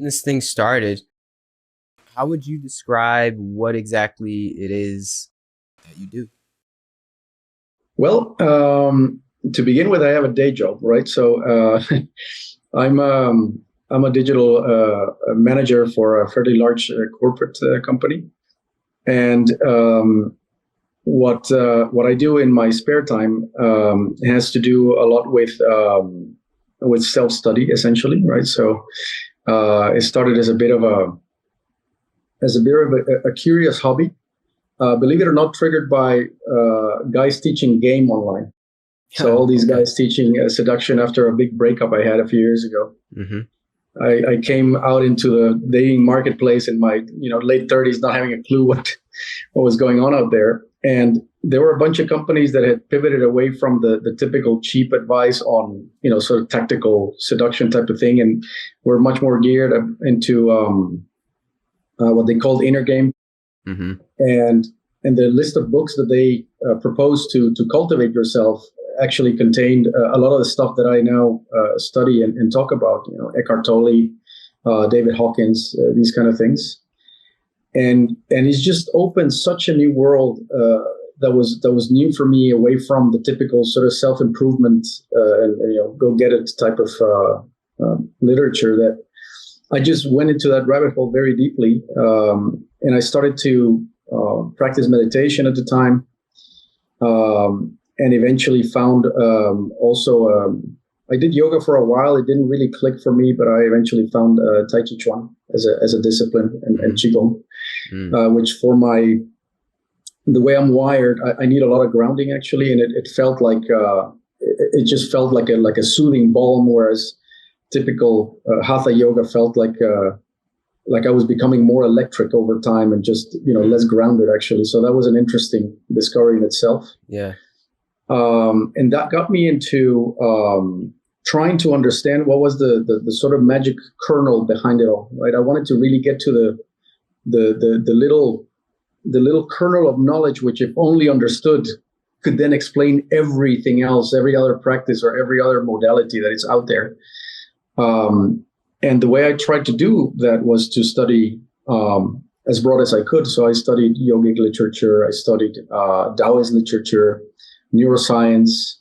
getting this thing started, how would you describe what exactly it is that you do? Well, to begin with, I have a day job, right? So I'm I'm a digital manager for a fairly large corporate company, and what I do in my spare time has to do a lot with self-study, essentially, right? So it started as a bit of a curious hobby, believe it or not, triggered by guys teaching game online. So all these guys teaching seduction after a big breakup I had a few years ago. Mm-hmm. I came out into the dating marketplace in my late 30s, not having a clue what was going on out there. And there were a bunch of companies that had pivoted away from the typical cheap advice on sort of tactical seduction type of thing, and were much more geared into what they called inner game. Mm-hmm. And the list of books that they proposed to cultivate yourself actually contained a lot of the stuff that I now study and talk about. Eckhart Tolle, David Hawkins, these kind of things. And it's just opened such a new world that was new for me, away from the typical sort of self-improvement and go get it type of literature, that I just went into that rabbit hole very deeply. And I started to practice meditation at the time, and eventually found I did yoga for a while. It didn't really click for me, but I eventually found Tai Chi Chuan as a discipline, and Qigong, which for the way I'm wired, I need a lot of grounding actually, and it felt like it just felt like a soothing balm, whereas typical Hatha yoga felt like I was becoming more electric over time and just less grounded actually. So that was an interesting discovery in itself. Yeah. And that got me into trying to understand what was the sort of magic kernel behind it all, right? I wanted to really get to the little kernel of knowledge, which, if only understood, could then explain everything else, every other practice or every other modality that is out there. And the way I tried to do that was to study as broad as I could. So I studied yogic literature, I studied Taoist literature, neuroscience,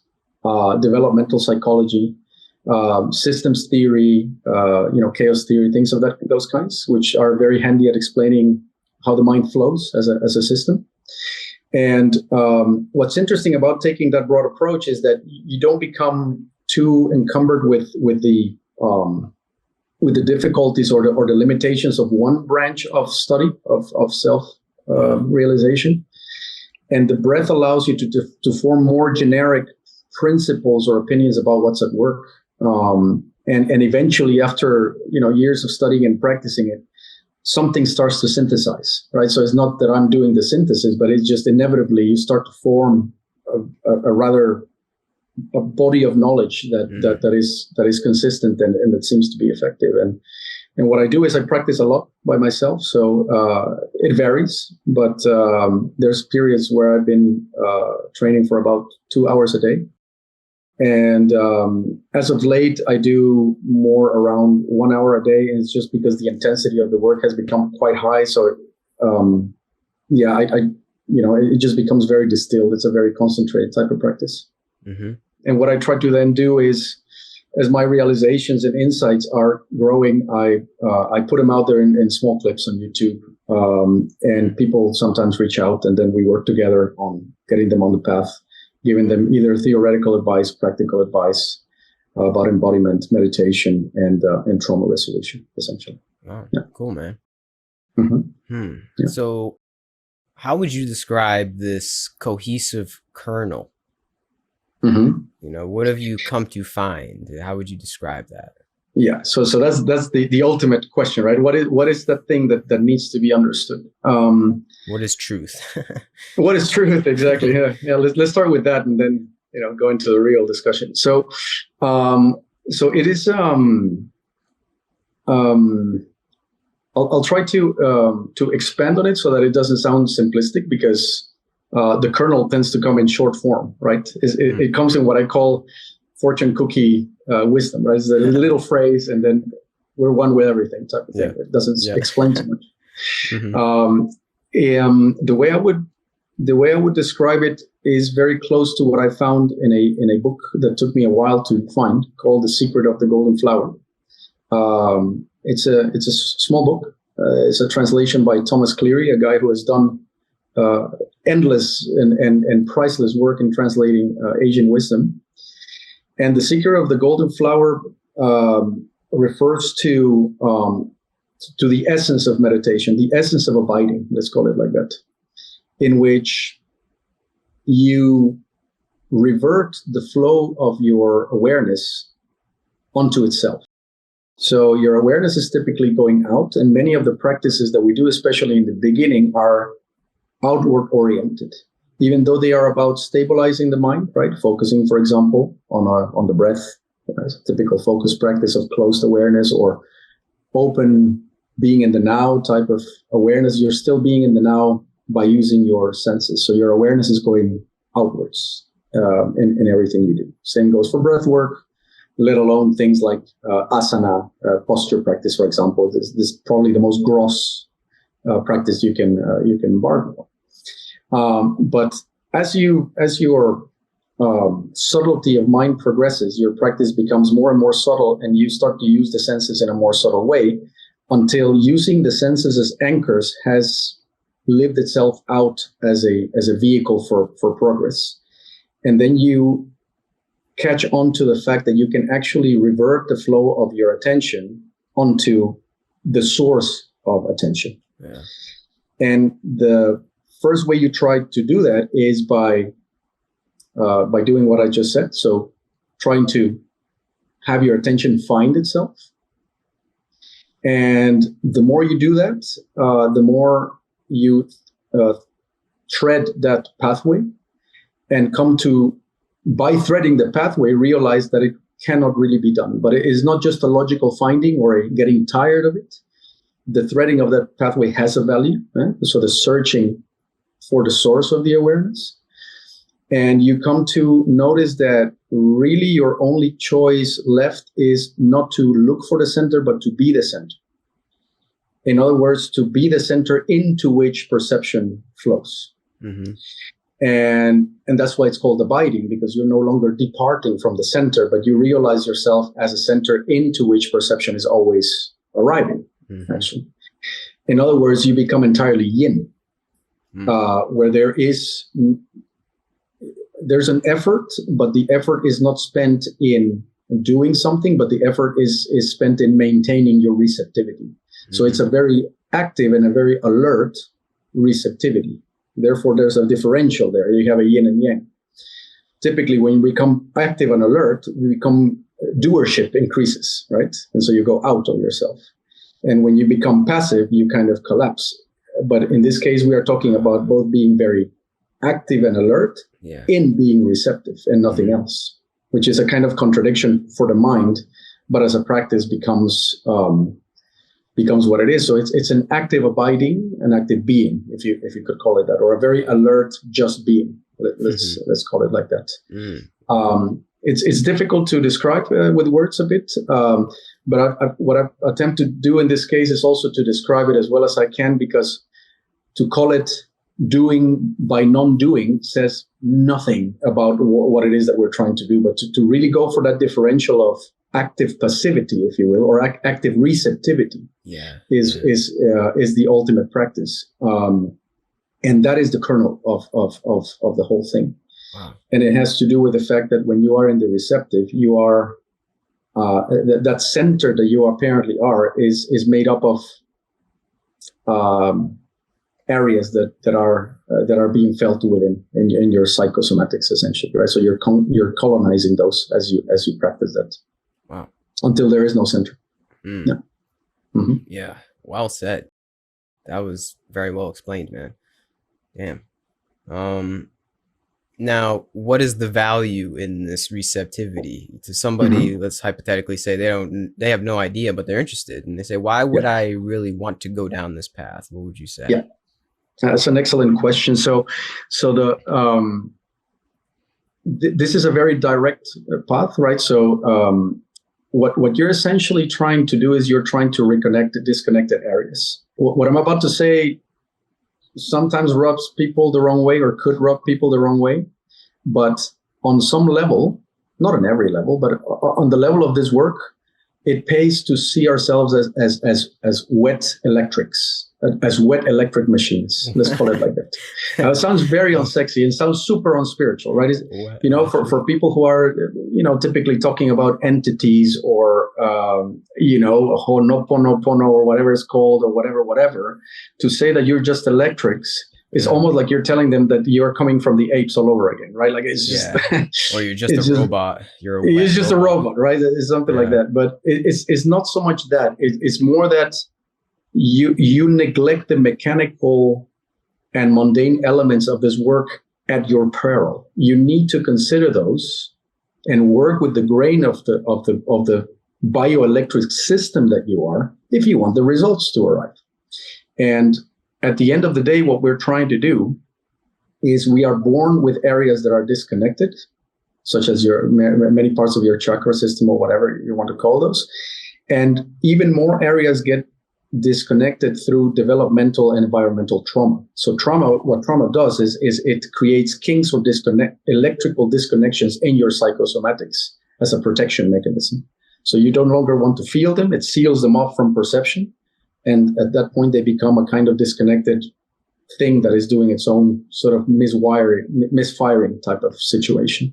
developmental psychology, systems theory, chaos theory, things of those kinds, which are very handy at explaining how the mind flows as a system. And what's interesting about taking that broad approach is that you don't become too encumbered with the difficulties or the limitations of one branch of study of self realization. And the breadth allows you to form more generic principles or opinions about what's at work. And eventually, after years of studying and practicing it, something starts to synthesize, right? So it's not that I'm doing the synthesis, but it's just inevitably you start to form a body of knowledge that is consistent and that seems to be effective. And what I do is I practice a lot by myself. So it varies, but there's periods where I've been training for about 2 hours a day. And as of late, I do more around 1 hour a day. And it's just because the intensity of the work has become quite high. So it just becomes very distilled. It's a very concentrated type of practice. Mm-hmm. And what I try to then do is, as my realizations and insights are growing, I put them out there in small clips on YouTube, and people sometimes reach out, and then we work together on getting them on the path, giving them either theoretical advice, practical advice about embodiment, meditation, and trauma resolution, essentially. Wow, yeah. Cool, man. Mm-hmm. Yeah. So, how would you describe this cohesive kernel? Mm-hmm. What have you come to find? How would you describe that? Yeah, so that's the ultimate question, right? What is that thing that needs to be understood? What is truth? What is truth? Exactly. Yeah. Let's start with that, and then go into the real discussion. So it is. I'll try to expand on it so that it doesn't sound simplistic, because the kernel tends to come in short form, right? It comes in what I call fortune cookie wisdom, right? It's a little phrase, and then we're one with everything type of thing. It doesn't explain too much. The way I would describe it is very close to what I found in a book that took me a while to find, called The Secret of the Golden Flower. It's a small book. It's a translation by Thomas Cleary, a guy who has done endless and priceless work in translating Asian wisdom. And The Secret of the Golden Flower refers to the essence of meditation, the essence of abiding, let's call it like that, in which you revert the flow of your awareness onto itself. So your awareness is typically going out, and many of the practices that we do, especially in the beginning, are outward oriented, even though they are about stabilizing the mind, right? Focusing, for example, on the breath, as a typical focus practice of closed awareness, or open, being in the now type of awareness. You're still being in the now by using your senses. So your awareness is going outwards in everything you do. Same goes for breath work, let alone things like asana, posture practice, for example. This is probably the most gross practice you can embark on. But as your subtlety of mind progresses, your practice becomes more and more subtle, and you start to use the senses in a more subtle way, until using the senses as anchors has lived itself out as a vehicle for progress. And then you catch on to the fact that you can actually revert the flow of your attention onto the source of attention. Yeah. And the first way you try to do that is by doing what I just said. So trying to have your attention find itself. And the more you do that, the more you tread that pathway, and come to, by threading the pathway, realize that it cannot really be done. But it is not just a logical finding or a getting tired of it. The threading of that pathway has a value. So the searching for the source of the awareness. And you come to notice that really your only choice left is not to look for the center, but to be the center. In other words, to be the center into which perception flows. Mm-hmm. And that's why it's called abiding, because you're no longer departing from the center, but you realize yourself as a center into which perception is always arriving, mm-hmm. actually. In other words, you become entirely yin, mm-hmm. Where there's an effort, but the effort is not spent in doing something, but the effort is spent in maintaining your receptivity. Mm-hmm. So it's a very active and a very alert receptivity. Therefore, there's a differential there. You have a yin and yang. Typically, when you become active and alert, doership increases, right? And so you go out of yourself. And when you become passive, you kind of collapse. But in this case, we are talking about both being very active and alert in being receptive and nothing mm-hmm. else, which is a kind of contradiction for the mind, but as a practice becomes what it is. So it's an active abiding, an active being, if you could call it that, or a very alert, just being. Let's call it like that. Mm. It's difficult to describe with words a bit, but what I attempt to do in this case is also to describe it as well as I can, because to call it doing by non-doing says nothing about what it is that we're trying to do, but to really go for that differential of active passivity, if you will, or active receptivity is the ultimate practice. And that is the kernel of the whole thing. Wow. And it has to do with the fact that when you are in the receptive, you are, that center that you apparently are is made up of areas that are being felt within in your psychosomatics, essentially, right? So you're colonizing those as you practice that. Wow. Until there is no center. Mm. Yeah. Mm-hmm. Yeah. Well said. That was very well explained, man. Damn. Now, what is the value in this receptivity to somebody? Mm-hmm. Let's hypothetically say they have no idea, but they're interested, and they say, "Why would I really want to go down this path?" What would you say? Yeah, that's an excellent question. So this is a very direct path, right? So what you're essentially trying to do is you're trying to reconnect the disconnected areas. What I'm about to say sometimes rubs people the wrong way, or could rub people the wrong way. But on some level, not on every level, but on the level of this work, it pays to see ourselves as wet electrics, as wet electric machines. Let's call it like that. It sounds very unsexy. It sounds super unspiritual, right? You know, for people who are, you know, typically talking about entities or, you know, Ho'oponopono or whatever it's called, or whatever, to say that you're just electrics, it's almost like you're telling them that you're coming from the apes all over again, right? Like it's just, or you're just a robot. You're just a robot, right? It's something like that. But it's not so much that. It's more that you neglect the mechanical and mundane elements of this work at your peril. You need to consider those and work with the grain of the bioelectric system that you are, if you want the results to arrive. And at the end of the day, what we're trying to do is we are born with areas that are disconnected, such as your many parts of your chakra system or whatever you want to call those. And even more areas get disconnected through developmental and environmental trauma. So what trauma does is it creates kinks or electrical disconnections in your psychosomatics as a protection mechanism. So you no longer want to feel them. It seals them off from perception. And at that point, they become a kind of disconnected thing that is doing its own sort of misfiring type of situation.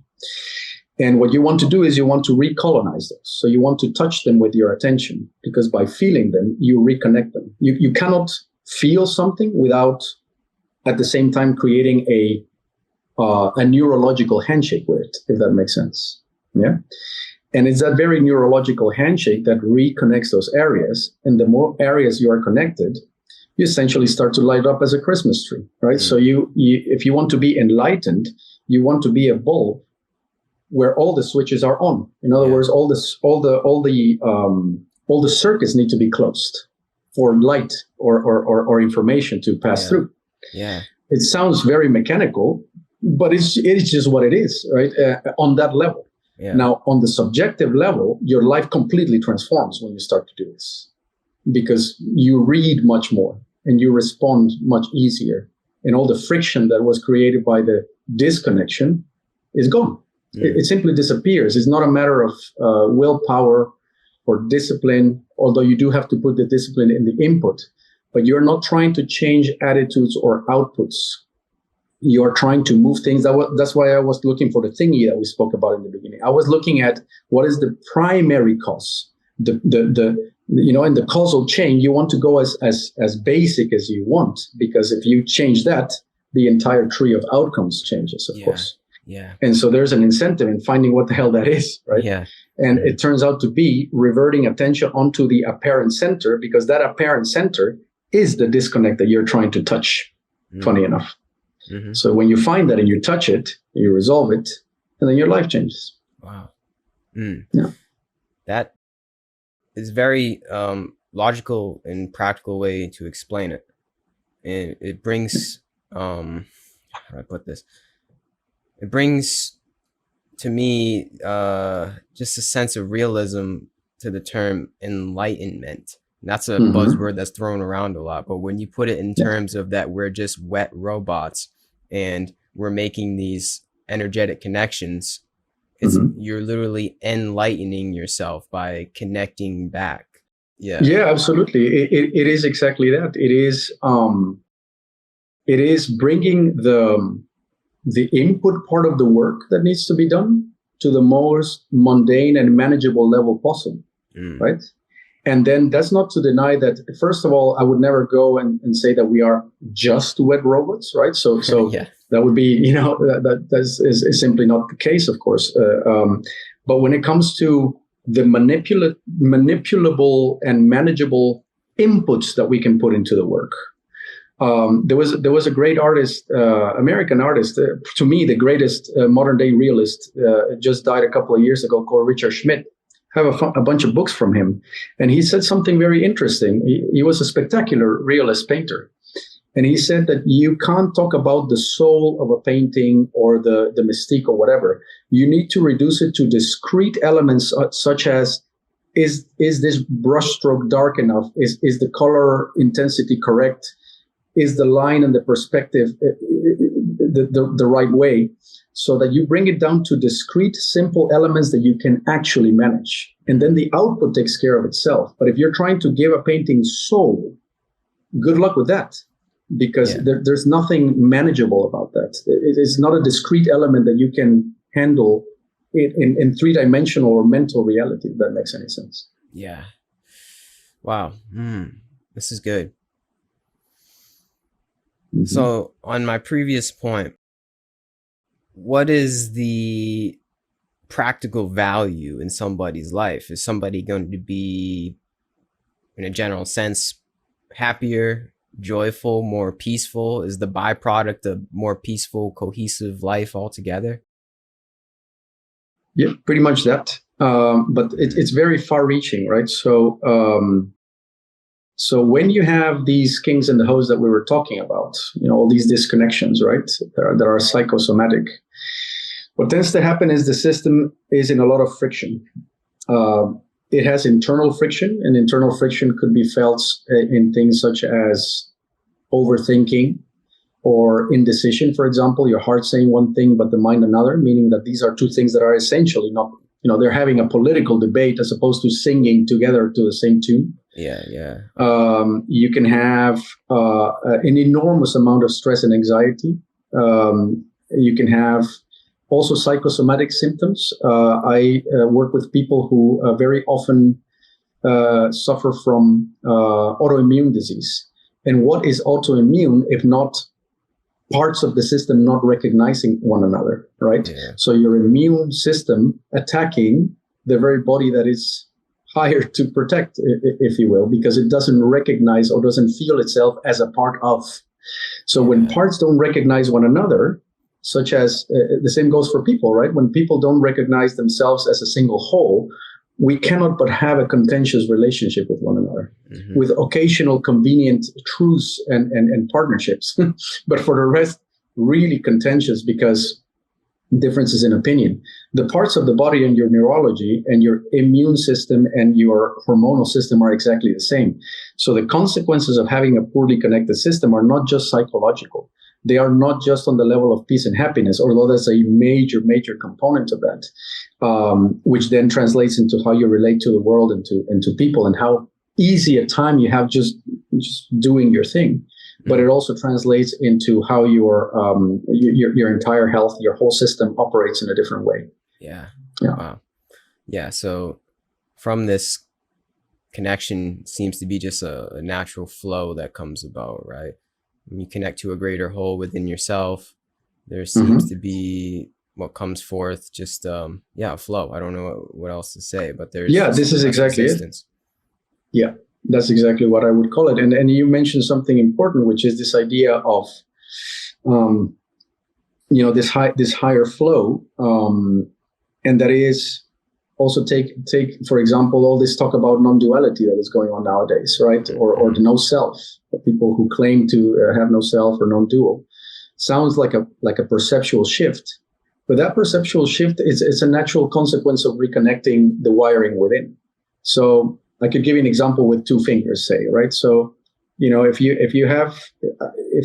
And what you want to do is you want to recolonize those. So you want to touch them with your attention, because by feeling them, you reconnect them. You cannot feel something without at the same time creating a neurological handshake with it, if that makes sense. Yeah. And it's that very neurological handshake that reconnects those areas. And the more areas you are connected, you essentially start to light up as a Christmas tree, right? Mm. So you if you want to be enlightened, you want to be a bulb where all the switches are on. In other words, all the circuits need to be closed for light or information to pass through. Yeah. It sounds very mechanical, but it's just what it is, right? On that level. Yeah. Now, on the subjective level, your life completely transforms when you start to do this, because you read much more and you respond much easier. And all the friction that was created by the disconnection is gone. It simply disappears. It's not a matter of willpower or discipline, although you do have to put the discipline in the input, but you're not trying to change attitudes or outputs. You're trying to move things. That's why I was looking for the thingy that we spoke about in the beginning. I was looking at what is the primary cause, in the causal chain. You want to go as basic as you want, because if you change that, the entire tree of outcomes changes, of course. Yeah. And so there's an incentive in finding what the hell that is, right? Yeah. And it turns out to be reverting attention onto the apparent center, because that apparent center is the disconnect that you're trying to touch, funny enough. Mm-hmm. So when you find that and you touch it, you resolve it, and then your life changes. Wow. Yeah. That is very logical and practical way to explain it. And it brings, how do I put this? It brings to me just a sense of realism to the term enlightenment. And that's a buzzword that's thrown around a lot. But when you put it in terms of that we're just wet robots and we're making these energetic connections, you're literally enlightening yourself by connecting back. Yeah, absolutely. It is exactly that. It is bringing the input part of the work that needs to be done to the most mundane and manageable level possible, right? And then that's not to deny that, first of all, I would never go and say that we are just wet robots, right? So that would be, that is simply not the case, of course. But when it comes to the manipulable and manageable inputs that we can put into the work, there was a great artist, American artist, to me the greatest modern day realist, just died a couple of years ago, called Richard Schmidt. I have a bunch of books from him, and he said something very interesting. He was a spectacular realist painter, and he said that you can't talk about the soul of a painting or the mystique or whatever. You need to reduce it to discrete elements such as is this brushstroke dark enough? Is the color intensity correct? Is the line and the perspective the right way? So that you bring it down to discrete, simple elements that you can actually manage. And then the output takes care of itself. But if you're trying to give a painting soul, good luck with that. Because there's nothing manageable about that. It is not a discrete element that you can handle in three-dimensional or mental reality, if that makes any sense. Yeah. Wow. This is good. Mm-hmm. So on my previous point, what is the practical value in somebody's life? Is somebody going to be, in a general sense, happier, joyful, more peaceful? Is the byproduct a more peaceful, cohesive life altogether? Yeah, pretty much that. But it's very far-reaching, right? So when you have these kings and the hoes that we were talking about, all these disconnections, right, that are psychosomatic, what tends to happen is the system is in a lot of friction. It has internal friction, and internal friction could be felt in things such as overthinking or indecision, for example, your heart saying one thing, but the mind another, meaning that these are two things that are essentially not, they're having a political debate as opposed to singing together to the same tune. Yeah. You can have an enormous amount of stress and anxiety. You can have also psychosomatic symptoms. I work with people who very often suffer from autoimmune disease. And what is autoimmune if not parts of the system not recognizing one another, right? Yeah. So your immune system attacking the very body that is hired to protect, if you will, because it doesn't recognize or doesn't feel itself as a part of. So when parts don't recognize one another, such as the same goes for people, right? When people don't recognize themselves as a single whole, we cannot but have a contentious relationship with one another, with occasional convenient truths and partnerships. But for the rest, really contentious because differences in opinion. The parts of the body and your neurology and your immune system and your hormonal system are exactly the same. So the consequences of having a poorly connected system are not just psychological. They are not just on the level of peace and happiness, although that's a major, major component of that, which then translates into how you relate to the world and to people and how easy a time you have just doing your thing. But it also translates into how your entire health, your whole system operates in a different way. Yeah. Wow. Yeah. So from this connection seems to be just a natural flow that comes about, right? When you connect to a greater whole within yourself, there seems to be what comes forth, just a flow. I don't know what else to say, but there's this is exactly existence. It. Yeah, that's exactly what I would call it. And you mentioned something important, which is this idea of this higher flow, and that is also take for example all this talk about non-duality that is going on nowadays, right? Or the no self. The people who claim to have no self or non-dual sounds like a perceptual shift, but that perceptual shift is a natural consequence of reconnecting the wiring within. So I could give you an example with two fingers, say, right? So if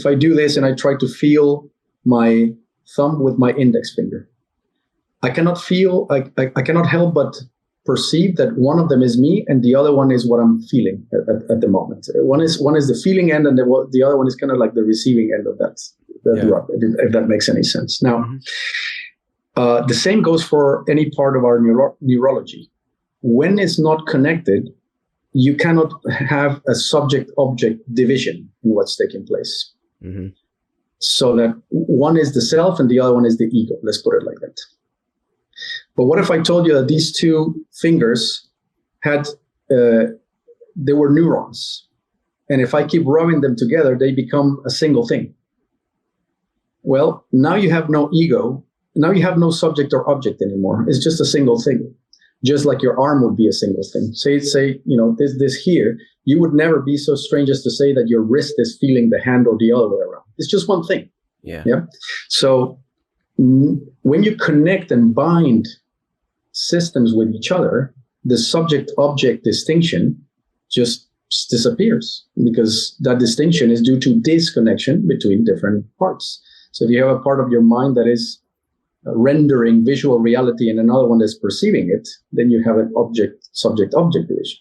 I do this and I try to feel my thumb with my index finger, I cannot help but perceive that one of them is me and the other one is what I'm feeling at the moment. One is the feeling end, and the other one is kind of like the receiving end of that drop, if that makes any sense. Now, the same goes for any part of our neurology. When it's not connected, you cannot have a subject-object division in what's taking place. So that one is the self and the other one is the ego. Let's put it like that. But what if I told you that these two fingers they were neurons, and if I keep rubbing them together, they become a single thing? Well, now you have no ego. Now you have no subject or object anymore. It's just a single thing. Just like your arm would be a single thing. Say, this here, you would never be so strange as to say that your wrist is feeling the hand or the other way around. It's just one thing. Yeah. So when you connect and bind systems with each other, the subject-object distinction just disappears, because that distinction is due to disconnection between different parts. So if you have a part of your mind that is rendering visual reality and another one that's perceiving it, then you have an subject-object division.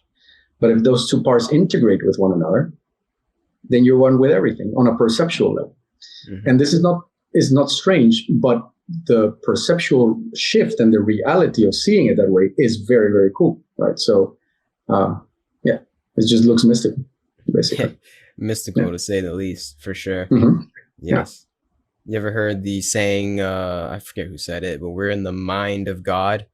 But if those two parts integrate with one another, then you're one with everything on a perceptual level. Mm-hmm. And this is not strange, but the perceptual shift and the reality of seeing it that way is very, very cool, right? So, it just looks mystical, basically. Mystical, to say the least, for sure. Mm-hmm. Yes. Yeah. You ever heard the saying, I forget who said it, but we're in the mind of God?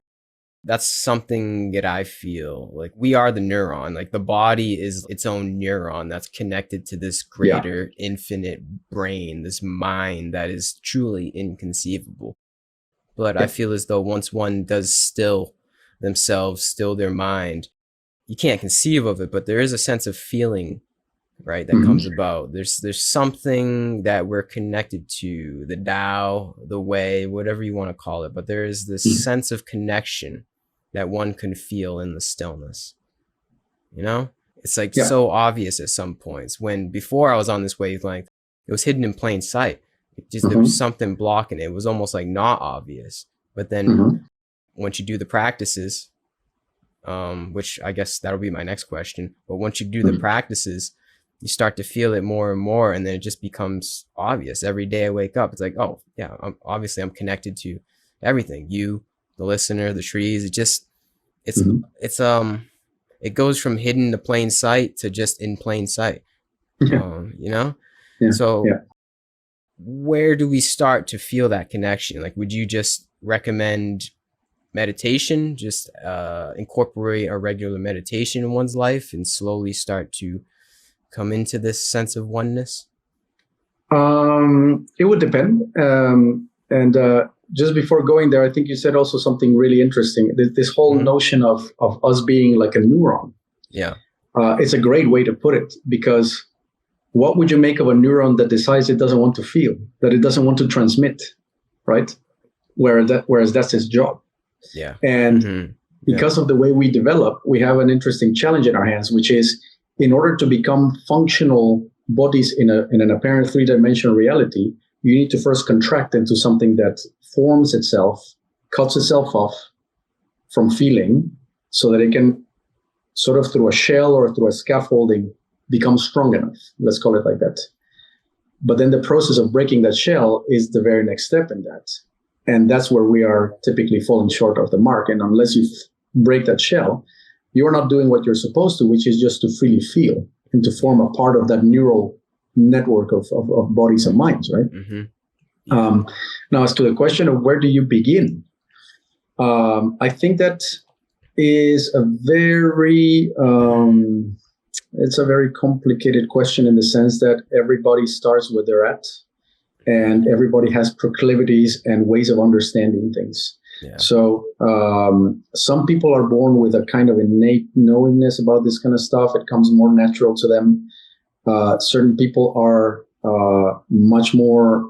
That's something that I feel like we are the neuron. Like the body is its own neuron that's connected to this greater infinite brain, this mind that is truly inconceivable. But I feel as though once one does still themselves, still their mind, you can't conceive of it, but there is a sense of feeling, right, that comes about. There's something that we're connected to, the Tao, the way, whatever you want to call it. But there is this sense of connection that one can feel in the stillness. You know, it's like so obvious at some points. When before I was on this wavelength, it was hidden in plain sight. It just there was something blocking it. It was almost like not obvious. But then once you do the practices, which I guess that'll be my next question. But once you do the practices, you start to feel it more and more, and then it just becomes obvious. Every day I wake up, it's like, oh yeah, I'm connected to everything. You, the listener, the trees. It goes from hidden to plain sight to just in plain sight. You know. Yeah. So where do we start to feel that connection? Like, would you just recommend meditation, just incorporate a regular meditation in one's life and slowly start to come into this sense of oneness? It would depend. Just before going there, I think you said also something really interesting. This whole notion of us being like a neuron. Yeah. It's a great way to put it, because what would you make of a neuron that decides it doesn't want to feel, that it doesn't want to transmit, right? Whereas that's its job. Yeah. And because of the way we develop, we have an interesting challenge in our hands, which is, in order to become functional bodies in an apparent three-dimensional reality, you need to first contract into something that forms itself, cuts itself off from feeling, so that it can sort of through a shell or through a scaffolding become strong enough. Let's call it like that. But then the process of breaking that shell is the very next step in that. And that's where we are typically falling short of the mark. And unless you break that shell, you're not doing what you're supposed to, which is just to freely feel and to form a part of that neural network of bodies and minds, right? Now, as to the question of where do you begin, I think that is a very it's a very complicated question, in the sense that everybody starts where they're at, and everybody has proclivities and ways of understanding things. Yeah. So some people are born with a kind of innate knowingness about this kind of stuff. It comes more natural to them. Certain people are much more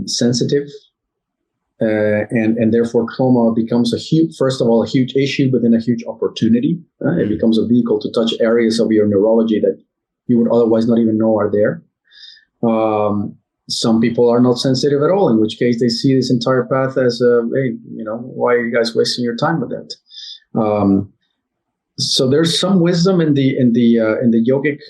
sensitive, and therefore trauma becomes a huge issue, but then a huge opportunity. It becomes a vehicle to touch areas of your neurology that you would otherwise not even know are there. Some people are not sensitive at all, in which case they see this entire path as hey, why are you guys wasting your time with that? So there's some wisdom in the yogic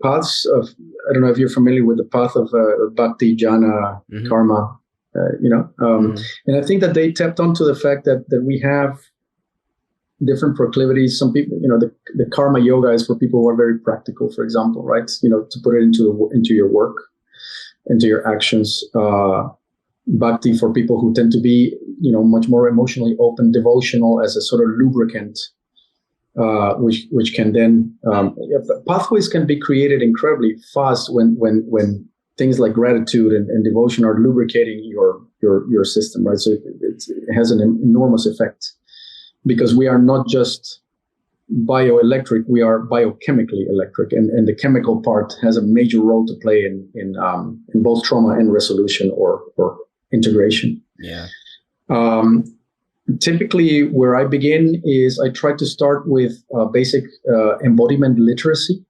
paths of, I don't know if you're familiar with the path of bhakti, jnana, karma, and I think that they tapped onto the fact that we have different proclivities. Some people, the karma yoga is for people who are very practical, for example, right? To put it into your work, into your actions. Bhakti for people who tend to be, much more emotionally open, devotional, as a sort of lubricant, which can then pathways can be created incredibly fast when things like gratitude and devotion are lubricating your system, right? So it has an enormous effect, because we are not just bioelectric, we are biochemically electric, and the chemical part has a major role to play in both trauma and resolution or integration. Yeah. typically where I begin is I try to start with basic embodiment literacy.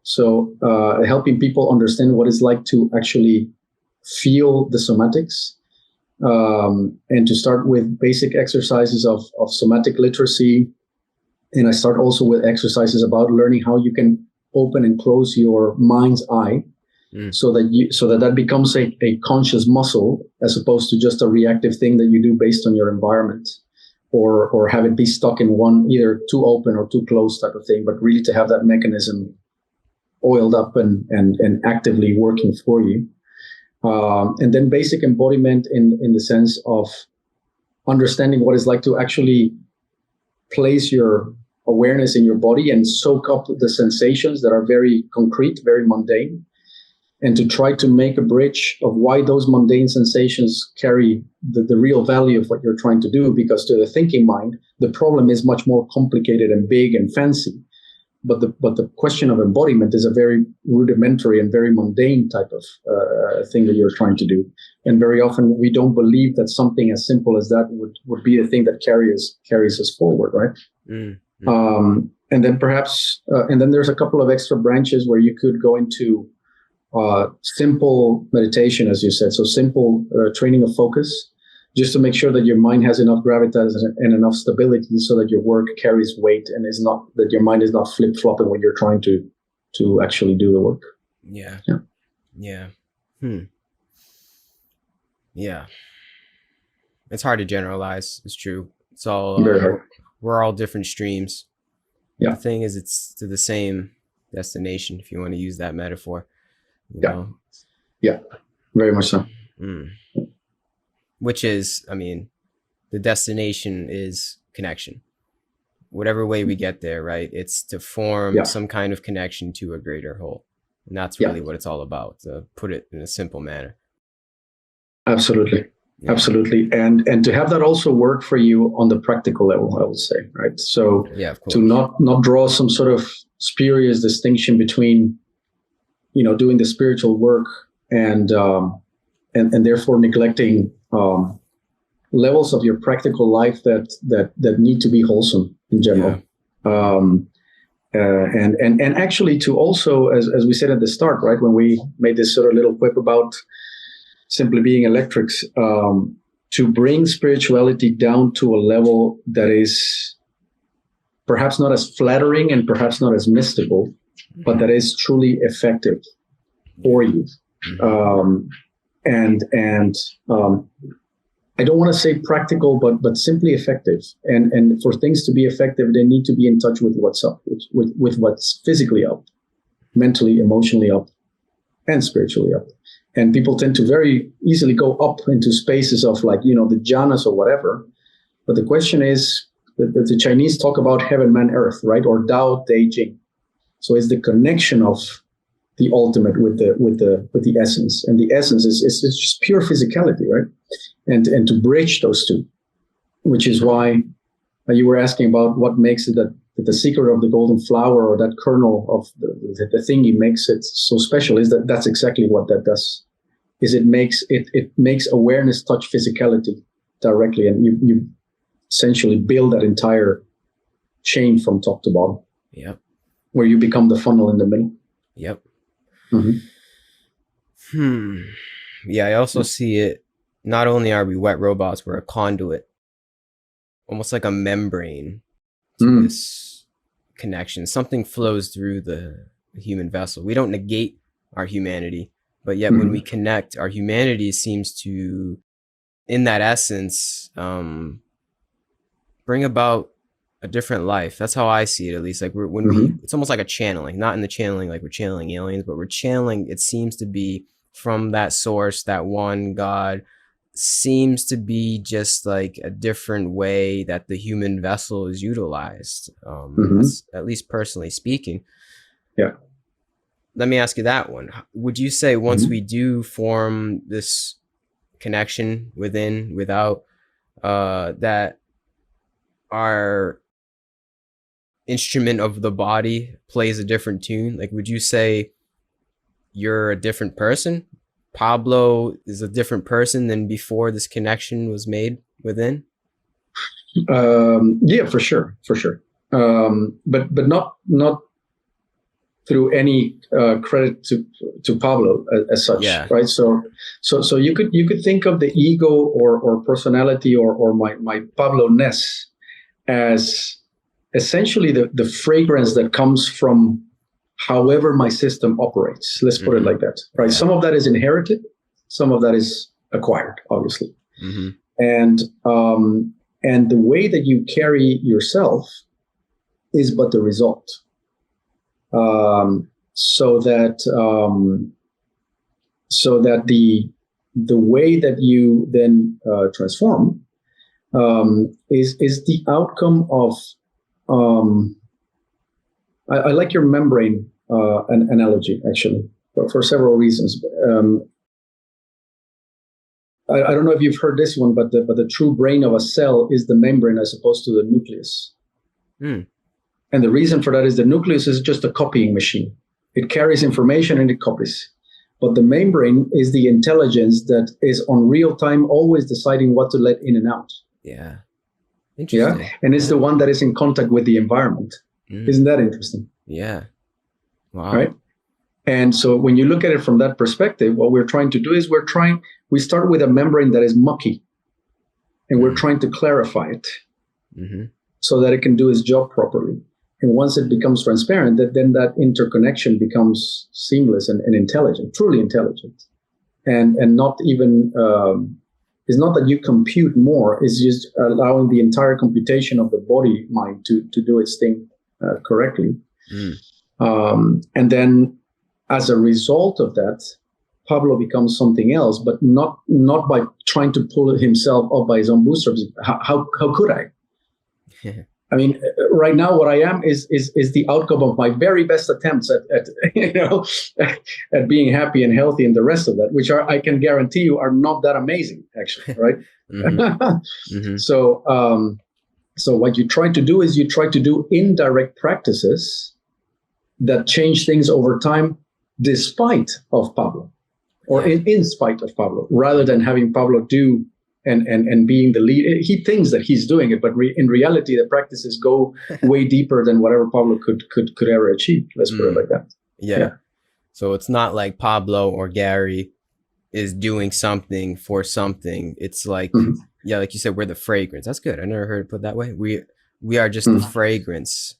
So helping people understand what it's like to actually feel the somatics, and to start with basic exercises of somatic literacy. And I start also with exercises about learning how you can open and close your mind's eye, so that becomes a conscious muscle, as opposed to just a reactive thing that you do based on your environment, or have it be stuck in one, either too open or too closed type of thing, but really to have that mechanism oiled up and actively working for you. And then basic embodiment in the sense of understanding what it's like to actually place your awareness in your body and soak up the sensations that are very concrete, very mundane, and to try to make a bridge of why those mundane sensations carry the real value of what you're trying to do. Because to the thinking mind, the problem is much more complicated and big and fancy. But the question of embodiment is a very rudimentary and very mundane type of thing that you're trying to do. And very often we don't believe that something as simple as that would be the thing that carries us forward, right? Mm-hmm. And then perhaps, and then there's a couple of extra branches where you could go into simple meditation, as you said. So simple training of focus, just to make sure that your mind has enough gravitas and enough stability so that your work carries weight and is not, that your mind is not flip-flopping when you're trying to actually do the work. Yeah. Yeah. Yeah. It's hard to generalize. It's true. It's all, very hard. We're all different streams. Yeah. The thing is, it's to the same destination, if you want to use that metaphor. You know? Yeah. Very much so. Which is, I mean, the destination is connection. Whatever way we get there, right? It's to form some kind of connection to a greater whole. And that's really what it's all about, to put it in a simple manner. Absolutely. Yeah. Absolutely. And to have that also work for you on the practical level, I would say, right? So to not draw some sort of spurious distinction between, doing the spiritual work and therefore neglecting levels of your practical life that need to be wholesome in general. And actually to also, as we said at the start, right, when we made this sort of little quip about simply being electrics, to bring spirituality down to a level that is perhaps not as flattering and perhaps not as mystical, but that is truly effective for you. I don't want to say practical, but simply effective. And for things to be effective, they need to be in touch with what's up, with what's physically up, mentally, emotionally up, and spiritually up. And people tend to very easily go up into spaces of the jhanas or whatever. But the question is that the Chinese talk about heaven, man, earth, right? Or Tao Te Ching. So it's the connection of the ultimate with the essence, and the essence is just pure physicality, right? And to bridge those two, which is why you were asking about what makes it that the secret of the golden flower, or that kernel of the thingy makes it so special, is that's exactly what that does. Is it makes awareness touch physicality directly, and you essentially build that entire chain from top to bottom. Yep. Where you become the funnel in the middle. Yep. Yeah, I also see it. Not only are we wet robots, we're a conduit, almost like a membrane to this connection. Something flows through the human vessel. We don't negate our humanity, but yet when we connect, our humanity seems to, in that essence, bring about a different life. That's how I see it, at least. Like it's almost like a channeling, not in the channeling like we're channeling aliens, but we're channeling, it seems to be from that source, that one God, seems to be just like a different way that the human vessel is utilized. That's, at least personally speaking. Yeah. Let me ask you that one. Would you say once we do form this connection without, that our instrument of the body plays a different tune? Like, would you say you're a different person? Pablo is a different person than before this connection was made within? Yeah, for sure. But not through any credit to Pablo as such, Yeah. right? So you could think of the ego or personality or my Pablo-ness as essentially the fragrance that comes from however my system operates. Let's put it like that, right? Yeah. Some of that is inherited, some of that is acquired, obviously. And the way that you carry yourself is but the result. So that the way that you then transform is the outcome of I like your membrane analogy, actually, for several reasons. I don't know if you've heard this one, but the true brain of a cell is the membrane as opposed to the nucleus. And the reason for that is the nucleus is just a copying machine. It carries information and it copies. But the membrane is the intelligence that is on real time, always deciding what to let in and out. Yeah. Interesting. Yeah. And it's the one that is in contact with the environment. Isn't that interesting? Yeah. Wow. Right. And so when you look at it from that perspective, what we're trying to do is we start with a membrane that is mucky, and we're trying to clarify it so that it can do its job properly. And once it becomes transparent, then that interconnection becomes seamless and intelligent, truly intelligent. And not even, it's not that you compute more, it's just allowing the entire computation of the body mind to do its thing correctly. And then as a result of that, Pablo becomes something else, but not by trying to pull himself up by his own bootstraps. How could I? I mean, right now, what I am is the outcome of my very best attempts at being happy and healthy, and the rest of that, which I can guarantee you are not that amazing, actually, right? So what you try to do is you try to do indirect practices that change things over time, despite of Pablo, or in spite of Pablo, rather than having Pablo do and being the lead. He thinks that he's doing it, but in reality, the practices go way deeper than whatever Pablo could ever achieve. Let's put it like that. Yeah. So it's not like Pablo or Gary is doing something for something. It's like, like you said, we're the fragrance. That's good. I never heard it put that way. We are just the fragrance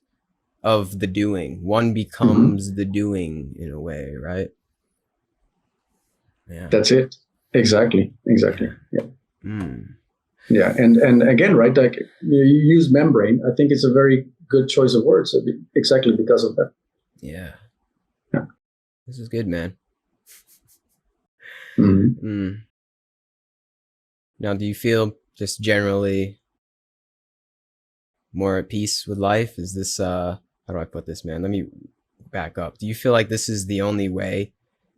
of the doing. One becomes the doing in a way, right? Yeah. That's it. Exactly. Yeah. Yeah. And again, right, like you use membrane. I think it's a very good choice of words exactly because of that. Yeah. This is good, man. Now, do you feel just generally more at peace with life? Is this how do I put this, man? Let me back up. Do you feel like this is the only way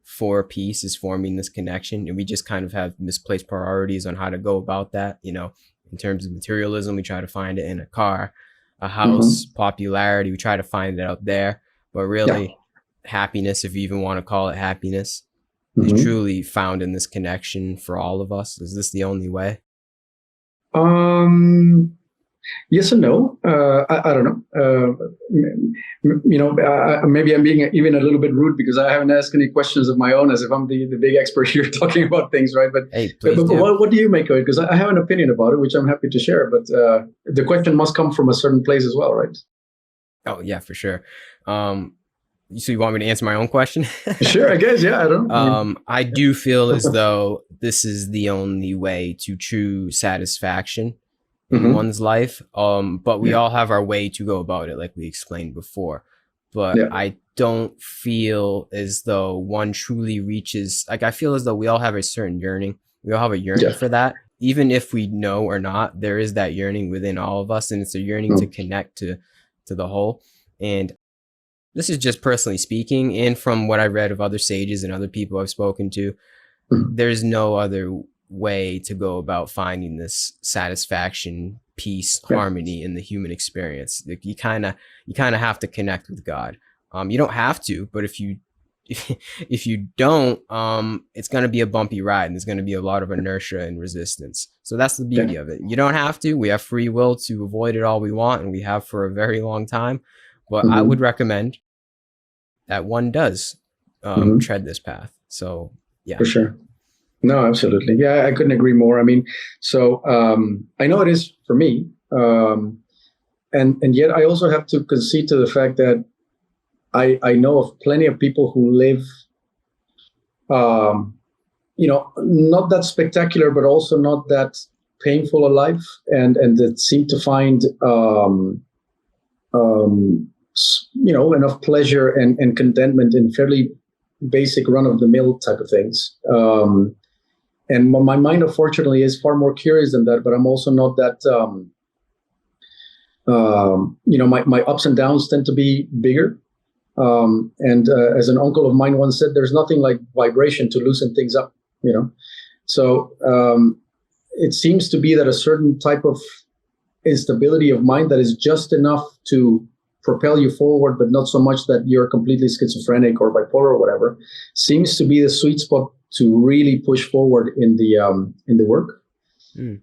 for peace, is forming this connection, and we just kind of have misplaced priorities on how to go about that? You know, in terms of materialism, we try to find it in a car, a house, popularity, we try to find it out there, but really happiness, if you even want to call it happiness, is truly found in this connection for all of us. Is this the only way? Yes and no. I don't know. Maybe I'm being even a little bit rude because I haven't asked any questions of my own, as if I'm the big expert here talking about things, right? But, hey, but what do you make of it? Because I have an opinion about it, which I'm happy to share. But the question must come from a certain place as well, right? Oh, yeah, for sure. So you want me to answer my own question? Sure, I guess. Yeah, I don't. I do feel as though this is the only way to true satisfaction in one's life. But we all have our way to go about it, like we explained before. But I don't feel as though one truly reaches, like, I feel as though we all have a certain yearning. We all have a yearning for that. Even if we know or not, there is that yearning within all of us, and it's a yearning to connect to the whole. And this is just personally speaking, and from what I read of other sages and other people I've spoken to, there's no other way to go about finding this satisfaction, peace, harmony in the human experience. Like you kind of have to connect with God. You don't have to, but if you if you don't, it's going to be a bumpy ride, and there's going to be a lot of inertia and resistance. So that's the beauty of it. You don't have to. We have free will to avoid it all we want, and we have for a very long time. But I would recommend that one does tread this path. So yeah, for sure. No, absolutely. Yeah, I couldn't agree more. I mean, so I know it is for me, and yet I also have to concede to the fact that I know of plenty of people who live, not that spectacular, but also not that painful a life, and that seem to find, enough pleasure and contentment in fairly basic run-of-the-mill type of things. And my mind, unfortunately, is far more curious than that, but I'm also not that, my ups and downs tend to be bigger. As an uncle of mine once said, there's nothing like vibration to loosen things up, So it seems to be that a certain type of instability of mind that is just enough to propel you forward, but not so much that you're completely schizophrenic or bipolar or whatever, seems to be the sweet spot to really push forward in the work. And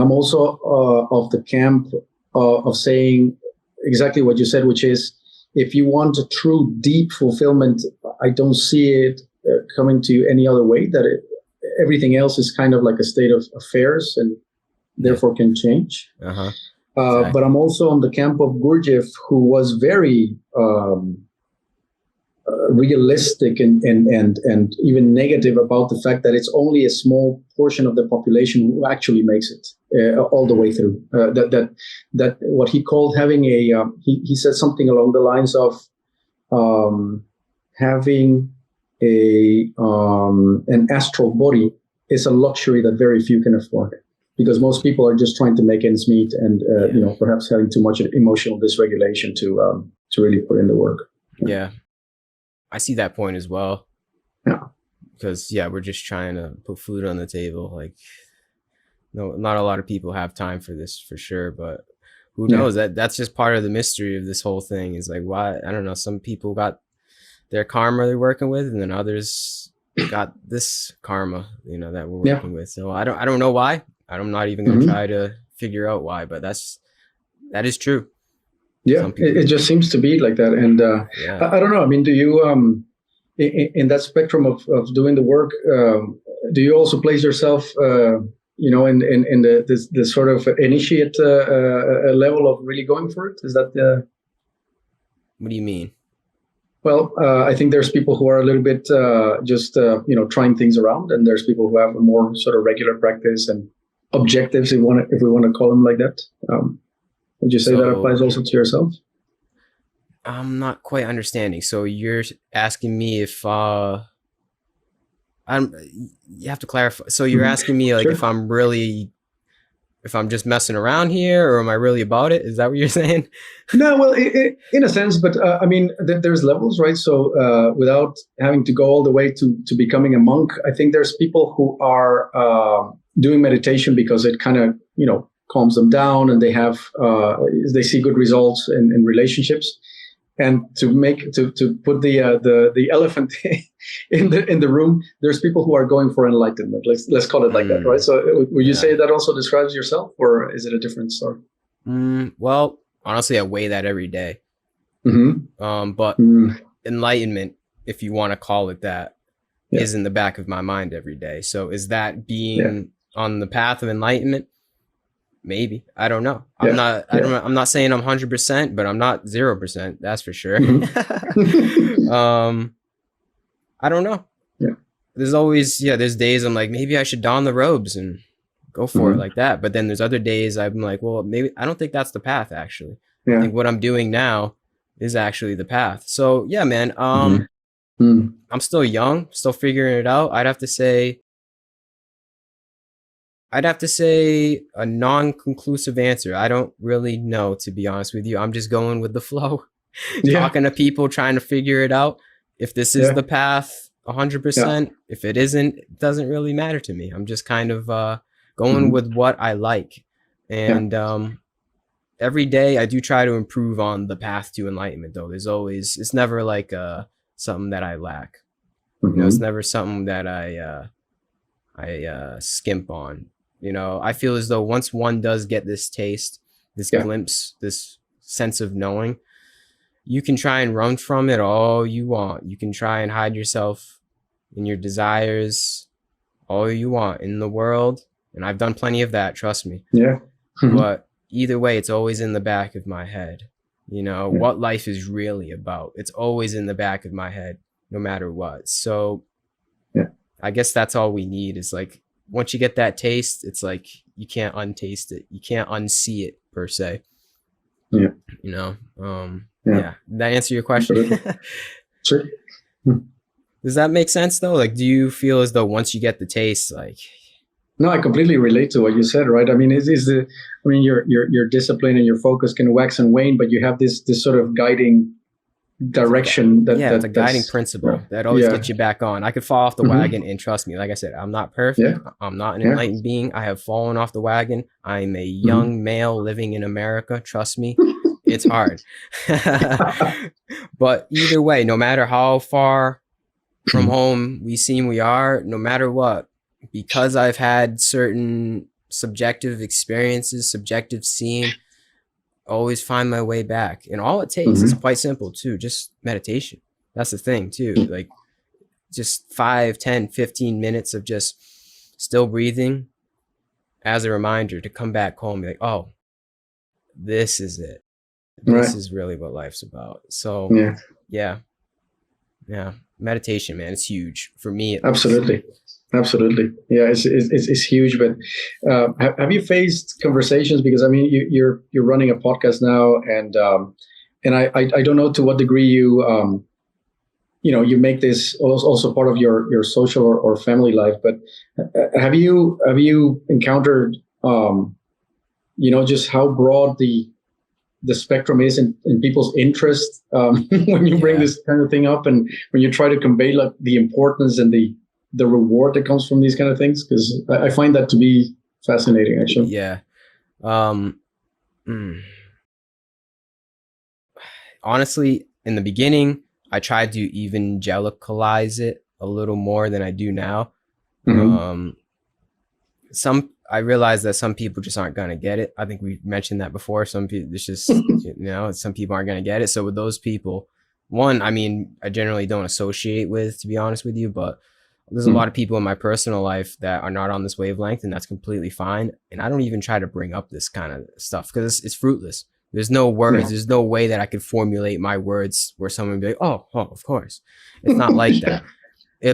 I'm also of the camp of saying exactly what you said, which is, if you want a true deep fulfillment, I don't see it coming to you any other way. That everything else is kind of like a state of affairs and therefore can change. Exactly. But I'm also on the camp of Gurdjieff, who was very realistic and even negative about the fact that it's only a small portion of the population who actually makes it all the way through. That what he called having he said something along the lines of having an astral body is a luxury that very few can afford, because most people are just trying to make ends meet and perhaps having too much emotional dysregulation to really put in the work. Yeah. I see that point as well. Yeah. Because we're just trying to put food on the table. Like, no, not a lot of people have time for this, for sure. But who knows? That's just part of the mystery of this whole thing. Is like, why? I don't know. Some people got their karma they're working with, and then others got this karma, that we're working with. So I don't know why. I'm not even gonna try to figure out why. But that is true. Yeah, it just seems to be like that. And I don't know. I mean, do you, in that spectrum of doing the work, do you also place yourself, in the sort of initiate level of really going for it? Is that What do you mean? Well, I think there's people who are a little bit trying things around, and there's people who have a more sort of regular practice and objectives, if we want to call them like that. Would you say that applies also to yourself? I'm not quite understanding. So you're asking me if you have to clarify. So you're asking me like sure. if I'm just messing around here, or am I really about it? Is that what you're saying? No, well, in a sense, but I mean, there's levels, right? So without having to go all the way to becoming a monk, I think there's people who are doing meditation because it kind of, calms them down, and they see good results in relationships. And to put the elephant in the room, there's people who are going for enlightenment. Let's call it like that, right? So would you say that also describes yourself, or is it a different story? Well, honestly, I weigh that every day. But enlightenment, if you want to call it that, is in the back of my mind every day. So is that being on the path of enlightenment? Maybe. I don't know. I'm not saying I'm 100%, but I'm not 0%. That's for sure. I don't know. Yeah. There's always, there's days I'm like, maybe I should don the robes and go for it like that. But then there's other days I'm like, well, maybe I don't think that's the path, actually. I think what I'm doing now is actually the path. So yeah, man, I'm still young, still figuring it out. I'd have to say a non-conclusive answer. I don't really know, to be honest with you. I'm just going with the flow, talking to people, trying to figure it out. If this is the path, 100%. If it isn't, it doesn't really matter to me. I'm just kind of going with what I like. And every day I do try to improve on the path to enlightenment, though. It's never like something that I lack. You know, it's never something that I skimp on. You know, I feel as though once one does get this taste, this glimpse, this sense of knowing, you can try and run from it all you want. You can try and hide yourself in your desires all you want in the world. And I've done plenty of that, trust me. Yeah. But either way, it's always in the back of my head. You know, what life is really about. It's always in the back of my head, no matter what. So I guess that's all we need is like, once you get that taste, it's like, you can't untaste it. You can't unsee it per se. Yeah. You know? Yeah. Did that answer your question? Sure. Does that make sense though? Like, do you feel as though once you get the taste, like... No, I completely relate to what you said, right? I mean, your discipline and your focus can wax and wane, but you have this sort of guiding direction it's a guiding principle that always gets you back on. I could fall off the wagon, and trust me, like I said, I'm not perfect. I'm not an enlightened being. I have fallen off the wagon. I'm a young male living in America. Trust me, it's hard. But either way, no matter how far from home we seem we are, no matter what, because I've had certain subjective experiences, subjective seeing, always find my way back. And all it takes is quite simple too, just meditation. That's the thing too. Like just 5, 10, 15 minutes of just still breathing as a reminder to come back home and be like, oh, this is it. This is really what life's about. So yeah. Meditation, man, it's huge for me. Absolutely. Yeah, it's huge. But have you faced conversations? Because I mean, you're running a podcast now, and I don't know to what degree you you make this also part of your social or family life. But have you encountered just how broad the spectrum is in people's interest when you bring this kind of thing up, and when you try to convey like the importance and the reward that comes from these kind of things? Because I find that to be fascinating, actually. Yeah. Honestly, in the beginning, I tried to evangelicalize it a little more than I do now. I realize that some people just aren't going to get it. I think we mentioned that before. Some people, it's just, some people aren't going to get it. So with those people, one, I mean, I generally don't associate with, to be honest with you, but there's a lot of people in my personal life that are not on this wavelength, and that's completely fine. And I don't even try to bring up this kind of stuff because it's fruitless. There's no words. There's no way that I could formulate my words where someone would be like, oh, of course. It's not like that.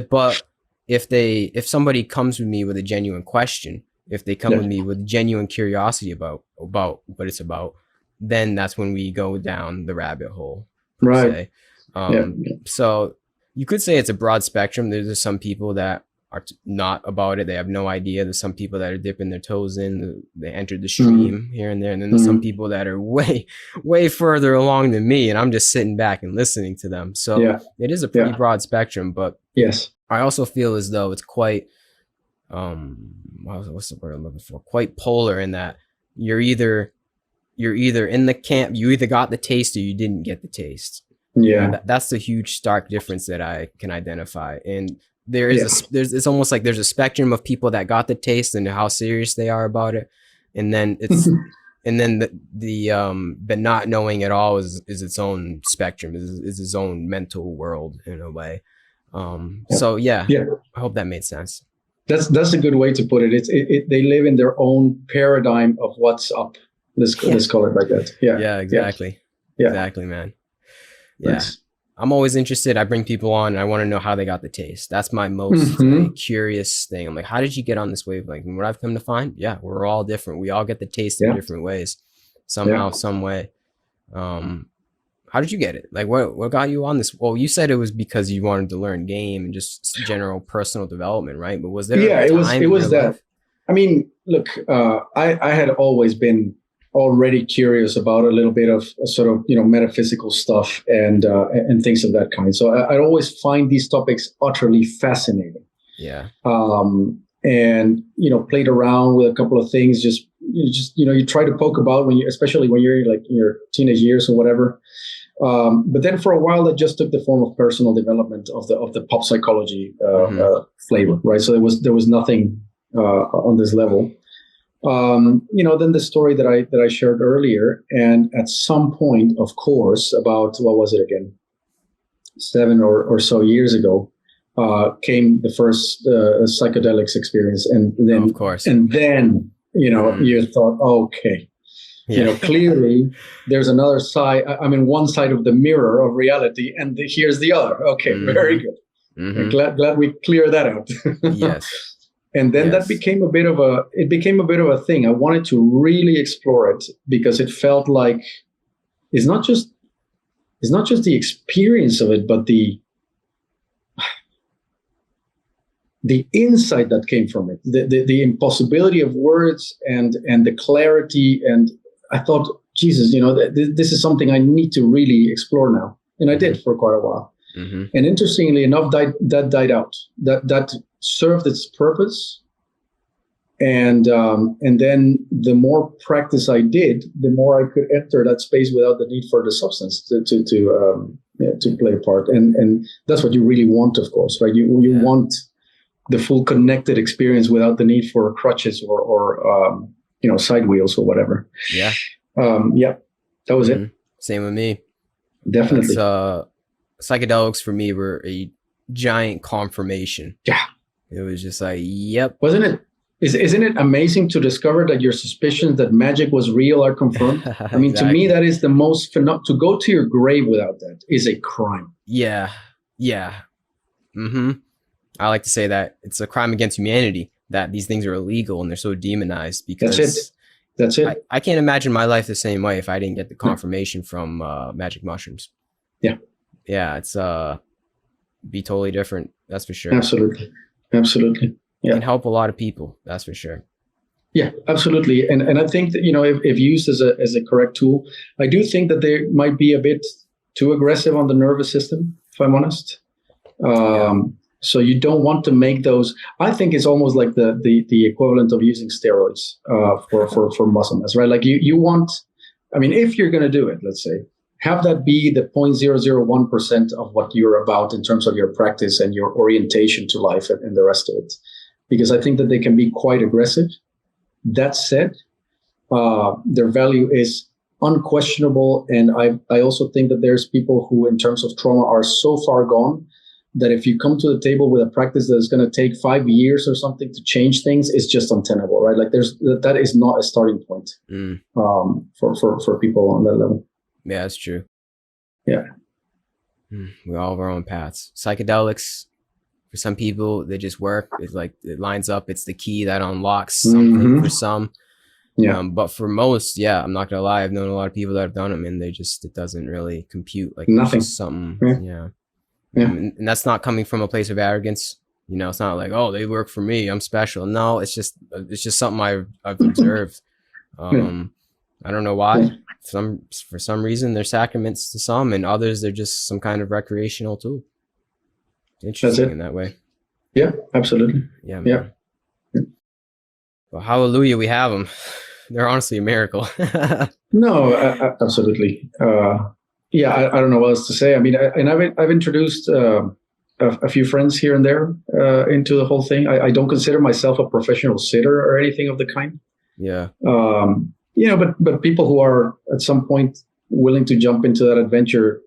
But if somebody comes with me with a genuine question, if they come with me with genuine curiosity about what it's about, then that's when we go down the rabbit hole. Right. So you could say it's a broad spectrum. There's some people that are not about it. They have no idea. There's some people that are dipping their toes in. They entered the stream here and there. And then there's some people that are way, way further along than me. And I'm just sitting back and listening to them. So it is a pretty broad spectrum. But I also feel as though it's quite, what's the word I'm looking for? Quite polar in that you're either in the camp, you either got the taste or you didn't get the taste. That's the huge stark difference that I can identify. And there is it's almost like there's a spectrum of people that got the taste and how serious they are about it, and then it's and then the not knowing at all is its own spectrum, is its own mental world in a way. So I hope that made sense. That's a good way to put it. They live in their own paradigm of what's up. Let's call it like that. Exactly, man. Nice. I'm always interested. I bring people on and I want to know how they got the taste. That's my most curious thing. I'm like, how did you get on this wavelength? And what I've come to find, we're all different. We all get the taste in different ways, somehow, some way. How did you get it? Like, what got you on this? Well, you said it was because you wanted to learn game and just general personal development, right? But was there it was that life? I mean, look, I had always been already curious about a little bit of sort of, metaphysical stuff and things of that kind. So I always find these topics utterly fascinating. Yeah. And, played around with a couple of things, just, you try to poke about especially when you're like in your teenage years or whatever. But then for a while, that just took the form of personal development of the pop psychology flavor, right? So there was nothing on this level. Then the story that I shared earlier, and at some point, of course, about what was it again, 7 or so years ago, came the first psychedelics experience, and then of course, you thought, okay. Yeah. Clearly there's another side. One side of the mirror of reality, and here's the other. Okay, very good. Glad we clear that out. Yes. And then that became a bit of a thing. I wanted to really explore it because it felt like it's not just the experience of it, but the insight that came from it, the impossibility of words and the clarity. And I thought, Jesus, this is something I need to really explore now. And I did for quite a while. And interestingly enough, that died out. That served its purpose. And then the more practice I did, the more I could enter that space without the need for the substance to play a part. And that's what you really want, of course, right? You want the full connected experience without the need for crutches or side wheels or whatever. Yeah. That was it. Same with me. Definitely. Psychedelics for me were a giant confirmation. Yeah. It was just like, yep. Wasn't it? Isn't it amazing to discover that your suspicions that magic was real are confirmed? Exactly. To me, that is the most to go to your grave without that is a crime. Yeah. I like to say that it's a crime against humanity that these things are illegal and they're so demonized because that's it. I can't imagine my life the same way if I didn't get the confirmation from magic mushrooms. Yeah, it's be totally different, that's for sure. Absolutely. It can help a lot of people, that's for sure. Yeah, absolutely. And I think that if used as a correct tool, I do think that they might be a bit too aggressive on the nervous system, if I'm honest. So you don't want to make those. I think it's almost like the equivalent of using steroids for muscle mass, right? Like you want, if you're going to do it, let's say, have that be the 0.001% of what you're about in terms of your practice and your orientation to life and the rest of it. Because I think that they can be quite aggressive. That said, their value is unquestionable. And I also think that there's people who, in terms of trauma, are so far gone that if you come to the table with a practice that is going to take 5 years or something to change things, it's just untenable, right? Like that is not a starting point for people on that level. Yeah, that's true. Yeah. We all have our own paths. Psychedelics, for some people, they just work. It's like it lines up. It's the key that unlocks something for some. Yeah. But for most, I'm not gonna lie, I've known a lot of people that have done them, and it doesn't really compute. Like nothing. It's just something. Yeah. And that's not coming from a place of arrogance. It's not like, oh, they work for me, I'm special. No, it's just something I've observed. I don't know why. For some reason, they're sacraments to some, and others they're just some kind of recreational tool. Interesting in that way. Yeah, absolutely. Yeah. Well, hallelujah, we have them. They're honestly a miracle. No, absolutely. I don't know what else to say. I've introduced a few friends here and there into the whole thing. I don't consider myself a professional sitter or anything of the kind. Yeah. But people who are at some point willing to jump into that adventure,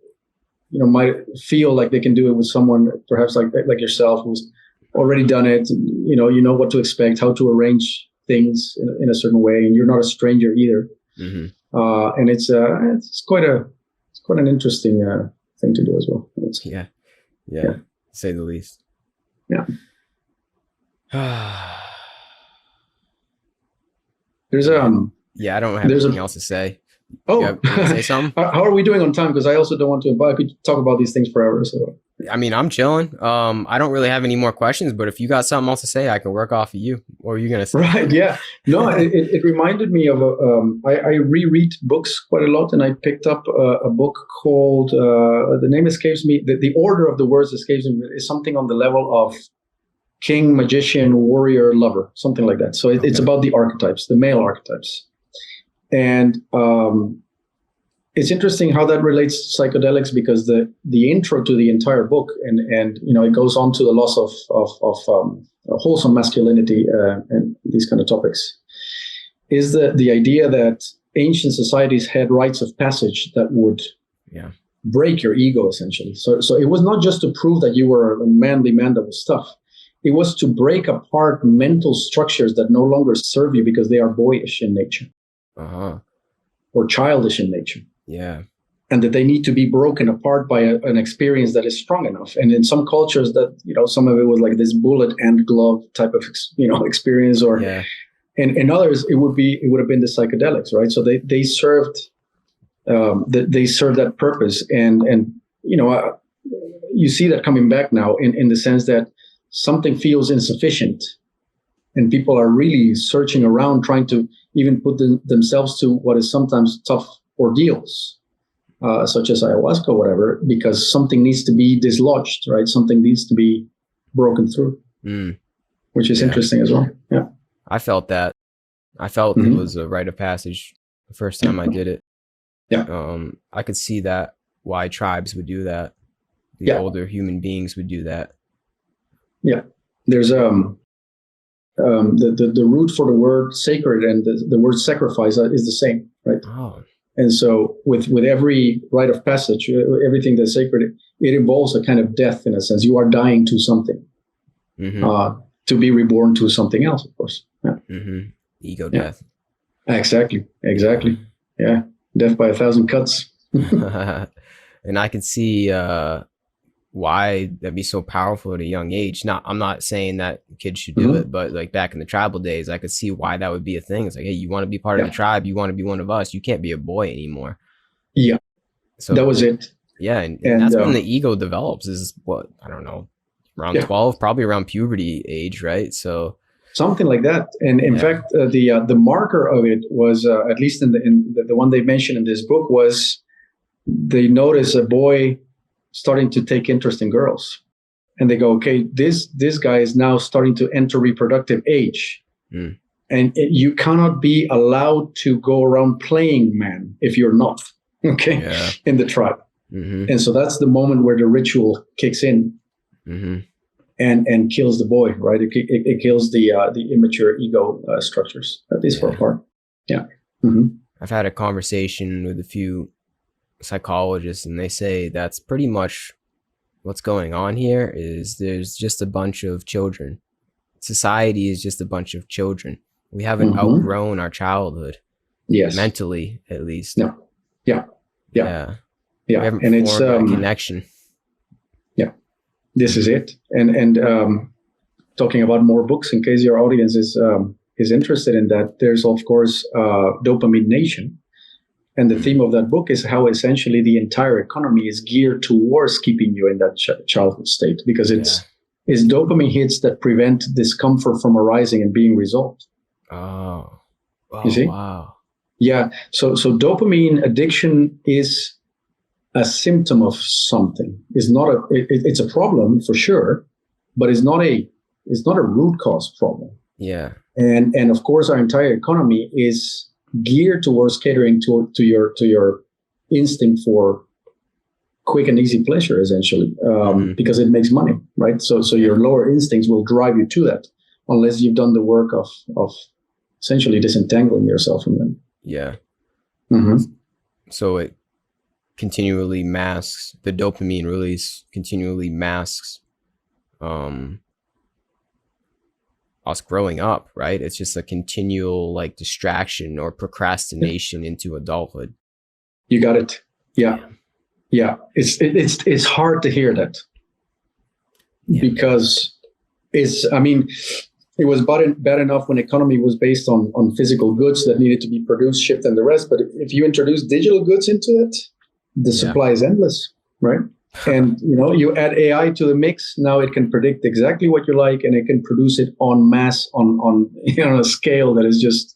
might feel like they can do it with someone perhaps like yourself who's already done it. You know what to expect, how to arrange things in a certain way, and you're not a stranger either. And it's quite an interesting thing to do as well. Yeah, to say the least. Yeah. There's I don't have anything else to say. Oh, say something? How are we doing on time? Because I also don't want to. I could talk about these things forever. So I'm chilling. I don't really have any more questions, but if you got something else to say, I can work off of you. What are you gonna say? Right? Yeah. No, it reminded me of I reread books quite a lot, and I picked up a book called the name escapes me. The order of the words escapes me. Is something on the level of king, magician, warrior, lover, something like that. So it's about the archetypes, the male archetypes. And it's interesting how that relates to psychedelics, because the intro to the entire book, and it goes on to the loss of wholesome masculinity and these kind of topics, is the idea that ancient societies had rites of passage that would break your ego, essentially. So it was not just to prove that you were a manly man that was tough. It was to break apart mental structures that no longer serve you because they are boyish in nature or childish in nature. Yeah. And that they need to be broken apart by an experience that is strong enough. And in some cultures that, some of it was like this bullet and glove type of, experience, or, and in others, it would have been the psychedelics, right? So they served, they served that purpose. And you see that coming back now in the sense that something feels insufficient and people are really searching around, trying to even put themselves to what is sometimes tough ordeals, such as ayahuasca or whatever, because something needs to be dislodged, right? Something needs to be broken through, which is interesting as well. Yeah. I felt that. I felt it was a rite of passage the first time I did it. Yeah. I could see that, why tribes would do that. The older human beings would do that. Yeah. There's the root for the word sacred and the word sacrifice is the same, right? Oh. And so with every rite of passage, everything that's sacred, it involves a kind of death in a sense. You are dying to something, to be reborn to something else, of course. Yeah. Ego death. Exactly. Yeah. Death by 1,000 cuts. And I can see why that'd be so powerful at a young age. I'm not saying that kids should do it, but like back in the tribal days, I could see why that would be a thing. It's like, hey, you want to be part of the tribe, you want to be one of us, you can't be a boy anymore. Yeah. So that was it. Yeah. And that's when the ego develops, is what, I don't know, around 12, probably around puberty age, right? So something like that. And in fact, the marker of it was, at least in the one they mentioned in this book, was they notice a boy starting to take interest in girls, and they go, okay, this guy is now starting to enter reproductive age, and you cannot be allowed to go around playing man if you're not in the tribe. And so that's the moment where the ritual kicks in and kills the boy, right? It kills the immature ego structures, at least for a part. I've had a conversation with a few psychologists, and they say that's pretty much what's going on here. Is there's just a bunch of children. Society is just a bunch of children. We haven't outgrown our childhood. Yes, mentally at least. Yeah. We haven't and formed that connection. Yeah, this is it. And talking about more books, in case your audience is interested in that, there's of course Dopamine Nation. And the theme of that book is how essentially the entire economy is geared towards keeping you in that childhood state, because it's dopamine hits that prevent discomfort from arising and being resolved. Oh, you see? Wow. Yeah. So dopamine addiction is a symptom of something. It's not it's a problem for sure, but it's not a root cause problem. Yeah. And of course, our entire economy is geared towards catering to your instinct for quick and easy pleasure, essentially, because it makes money, right? So your lower instincts will drive you to that, unless you've done the work of essentially disentangling yourself from them. Yeah. So it continually masks, the dopamine release continually masks us growing up, right? It's just a continual like distraction or procrastination into adulthood. You got it. Yeah. It's hard to hear that, because it was bad enough when economy was based on physical goods that needed to be produced, shipped, and the rest. But if you introduce digital goods into it, the supply is endless, right? And you add AI to the mix. Now it can predict exactly what you like, and it can produce it en masse on a scale that is just.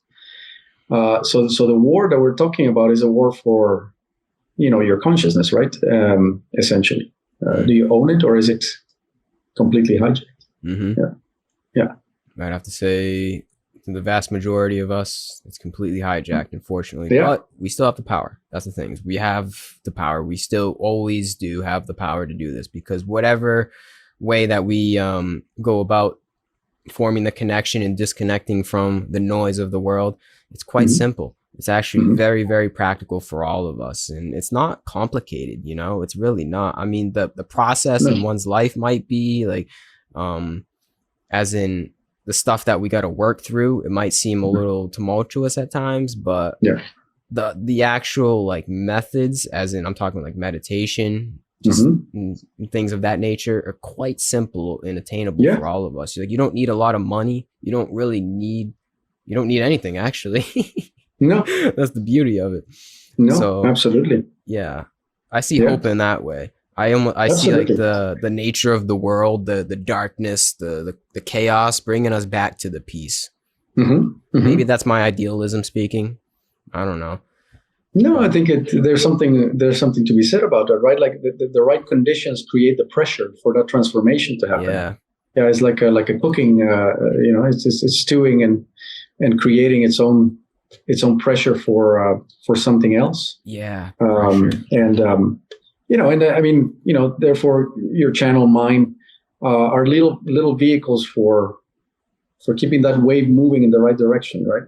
So the war that we're talking about is a war for, your consciousness, right? Essentially, do you own it, or is it completely hijacked? Yeah. I'd have to say, to the vast majority of us, it's completely hijacked, unfortunately. Yeah. But we still have the power. That's the thing. We have the power. We still always do have the power to do this, because whatever way that we go about forming the connection and disconnecting from the noise of the world, it's quite simple. It's actually very, very practical for all of us. And it's not complicated, you know, it's really not. I mean, the process in one's life might be like, as in the stuff that we got to work through, it might seem a little tumultuous at times, but the actual like methods, as in I'm talking like meditation, just things of that nature, are quite simple and attainable for all of us. Like, you don't need a lot of money. You don't need anything, actually. No, that's the beauty of it. No, so, absolutely. Yeah, I see hope in that way. I see like the nature of the world, the darkness, the chaos, bringing us back to the peace. Maybe that's my idealism speaking. I don't know. No, I think there's something to be said about that, right? Like the right conditions create the pressure for that transformation to happen. Yeah, it's like a cooking. You know, it's stewing and creating its own pressure for something else. Yeah. And you know, and I mean, you know, therefore your channel, mine, are little vehicles for keeping that wave moving in the right direction, right?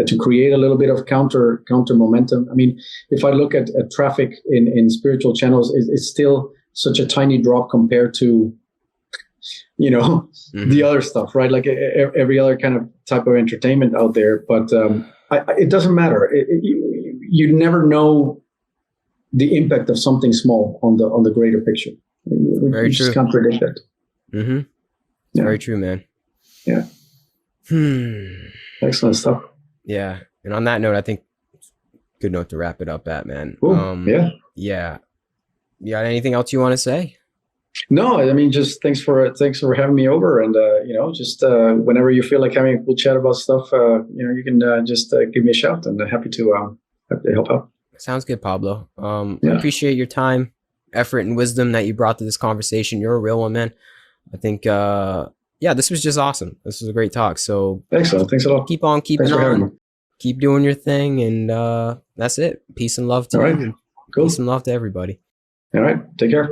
To create a little bit of counter momentum. I mean, if I look at traffic in spiritual channels, it's still such a tiny drop compared to, you know, the other stuff, right? Like every other kind of type of entertainment out there. But it doesn't matter. You never know the impact of something small on the greater picture. Very true. Just can't predict that. Very true, man. Yeah. Excellent stuff. Yeah. And on that note, I think good note to wrap it up at, man. Cool. Yeah. You got anything else you want to say? No, I mean, just thanks for having me over, and you know, just whenever you feel like having a cool chat about stuff, you know, you can just give me a shout, and happy to help out. Sounds good, Pablo. I appreciate your time, effort, and wisdom that you brought to this conversation. You're a real one, man. I think, this was just awesome. This was a great talk. So excellent. Thanks a lot. Keep on keeping on. Keep doing your thing, and that's it. Peace and love to you. Cool. Peace and love to everybody. All right. Take care.